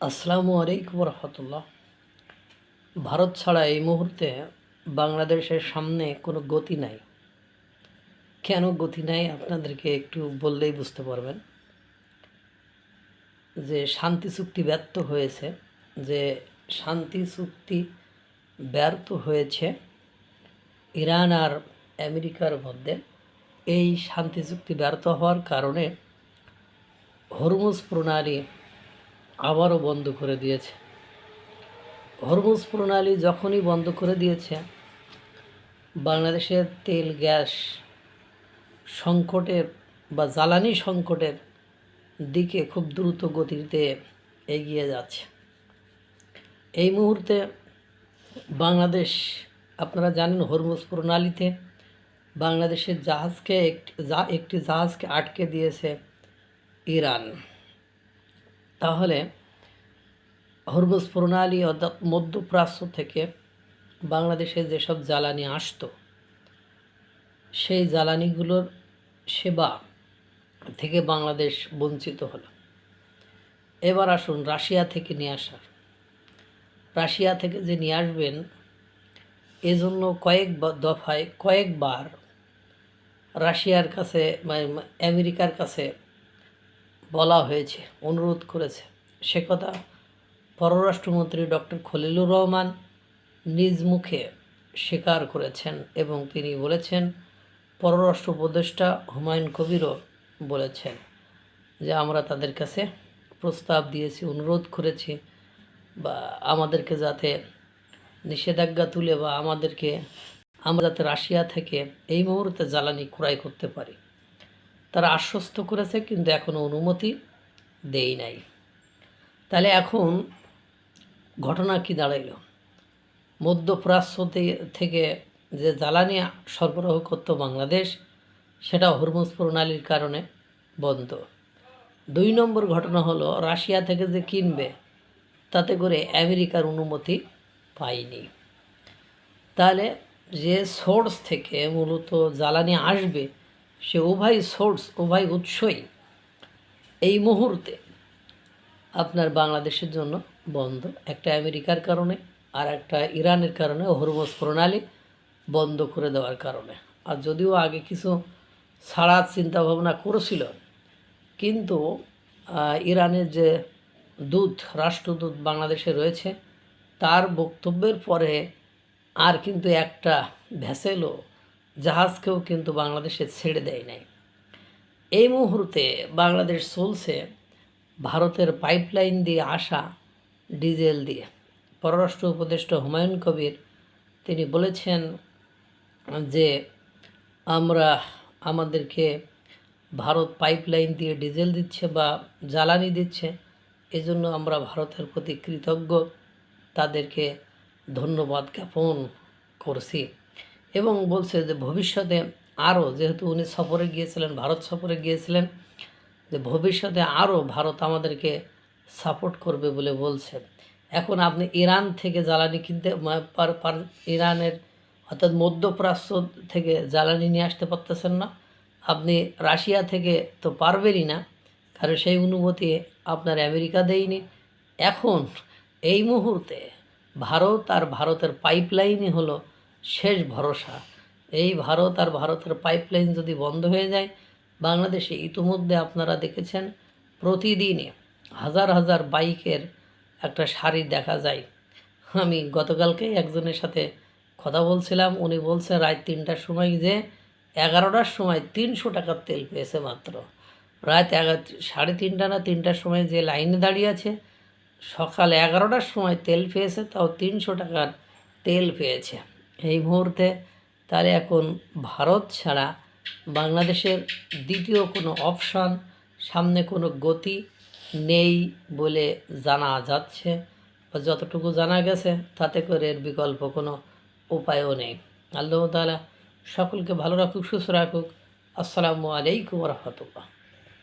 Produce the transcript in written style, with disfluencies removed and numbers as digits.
আসসালামু আলাইকুম রহমতুল্লাহ। ভারত ছাড়া এই মুহূর্তে বাংলাদেশের সামনে কোনো গতি নাই। কেন গতি নাই আপনাদেরকে একটু বললেই বুঝতে পারবেন। যে শান্তি চুক্তি ব্যর্থ হয়েছে, যে শান্তি চুক্তি ব্যর্থ হয়েছে ইরান আর আমেরিকার মধ্যে। এই শান্তি চুক্তি ব্যর্থ হওয়ার কারণে হরমুজ প্রণালী আবারও বন্ধ করে দিয়েছে। হরমুজ প্রণালী যখনই বন্ধ করে দিয়েছে, বাংলাদেশের তেল গ্যাস সংকটের বা জ্বালানি সংকটের দিকে খুব দ্রুত গতিতে এগিয়ে যাচ্ছে। এই মুহূর্তে বাংলাদেশ, আপনারা জানেন, হরমুজ প্রণালীতে বাংলাদেশের একটি জাহাজকে আটকে দিয়েছে ইরান। তাহলে হরমুজ প্রণালী অর্থাৎ মধ্যপ্রাচ্য থেকে বাংলাদেশে যেসব জ্বালানি আসতো, সেই জ্বালানিগুলোর সেবা থেকে বাংলাদেশ বঞ্চিত হলো। এবার আসুন রাশিয়া থেকে নিয়ে আসার। রাশিয়া থেকে যে নিয়ে আসবেন, এজন্য কয়েকবার রাশিয়ার কাছে আমেরিকার কাছে বলা হয়েছে, অনুরোধ করেছে। সে কথা পররাষ্ট্রমন্ত্রী ডক্টর খলিলুর রহমান নিজ মুখে স্বীকার করেছেন এবং তিনি বলেছেন, পররাষ্ট্র উপদেষ্টা হুমায়ুন কবিরও বলেছেন যে আমরা তাদের কাছে প্রস্তাব দিয়েছি, অনুরোধ করেছি বা আমাদেরকে যাতে নিষেধাজ্ঞা তুলে বা আমরা যাতে রাশিয়া থেকে এই মুহূর্তে জ্বালানি ক্রয় করতে পারি। তারা আশ্বস্ত করেছে, কিন্তু এখনও অনুমতি দেই নাই। তাহলে এখন ঘটনা কি দাঁড়াইল? মধ্যপ্রাচ্য থেকে যে জ্বালানি সরবরাহ করত বাংলাদেশ, সেটা হরমুজ প্রণালীর কারণে বন্ধ। 2 নম্বর ঘটনা হলো, রাশিয়া থেকে যে কিনবে তাতে করে আমেরিকার অনুমতি পায়নি। তাহলে যে সোর্স থেকে মূলত জ্বালানি আসবে, সে উভয় উৎসই এই মুহূর্তে আপনার বাংলাদেশের জন্য বন্ধ। একটা আমেরিকার কারণে, আর একটা ইরানের কারণে, হরমুজ প্রণালী বন্ধ করে দেওয়ার কারণে। আর যদিও আগে কিছু ছাড়ার চিন্তাভাবনা করেছিল, কিন্তু ইরানের যে রাষ্ট্রদূত বাংলাদেশে রয়েছে, তার বক্তব্যের পরে আর কিন্তু একটা ভেসেলও, জাহাজকেও কিন্তু বাংলাদেশে ছেড়ে দেয় নাই। এই মুহূর্তে বাংলাদেশ চলছে ভারতের পাইপলাইন দিয়ে আসা ডিজেল দিয়ে। পররাষ্ট্র উপদেষ্টা হুমায়ুন কবির তিনি বলেছেন যে আমাদেরকে ভারত পাইপলাইন দিয়ে ডিজেল দিচ্ছে বা জ্বালানি দিচ্ছে, এজন্য আমরা ভারতের প্রতি কৃতজ্ঞ, তাদেরকে ধন্যবাদ জ্ঞাপন করছি। এবং বলছে যে ভবিষ্যতে আরও, যেহেতু উনি ভারত সফরে গিয়েছিলেন, যে ভবিষ্যতে আরও ভারত আমাদেরকে সাপোর্ট করবে বলে বলছে। এখন আপনি ইরান থেকে জ্বালানি কিনতে ইরানের অর্থাৎ মধ্যপ্রাচ্য থেকে জ্বালানি নিয়ে আসতে পারতেছেন না, আপনি রাশিয়া থেকে তো পারবেনই না, কারণ সেই অনুমতি আপনার আমেরিকা দেয়নি। এখন এই মুহূর্তে ভারত আর ভারতের পাইপলাইনই হলো শেষ ভরসা। এই ভারতের পাইপলাইন যদি বন্ধ হয়ে যায়, বাংলাদেশে ইতিমধ্যে আপনারা দেখেছেন প্রতিদিনে হাজার হাজার বাইকের একটা সারি দেখা যায়। আমি গতকালকেই একজনের সাথে কথা বলছিলাম, উনি বলছে রাত 3টার সময় যে 11টার সময় 300 টাকার তেল পেয়েছে মাত্র। রাত 3:30 না 3টার সময় যে লাইনে দাঁড়িয়ে আছে, সকাল 11টার সময় তেল পেয়েছে, তাও 300 টাকার তেল পেয়েছে এই মুহূর্তে। তাহলে এখন ভারত ছাড়া বাংলাদেশের দ্বিতীয় কোনো অপশান, সামনে কোনো গতি নেই বলে জানা যাচ্ছে, বা যতটুকু জানা গেছে তাতে করে এর বিকল্প কোনো উপায়ও নেই। আল্লাহ তাআলা সকলকে ভালো রাখুক, সুস্থ রাখুক। আসসালামু আলাইকুম রহমতুল্লাহ।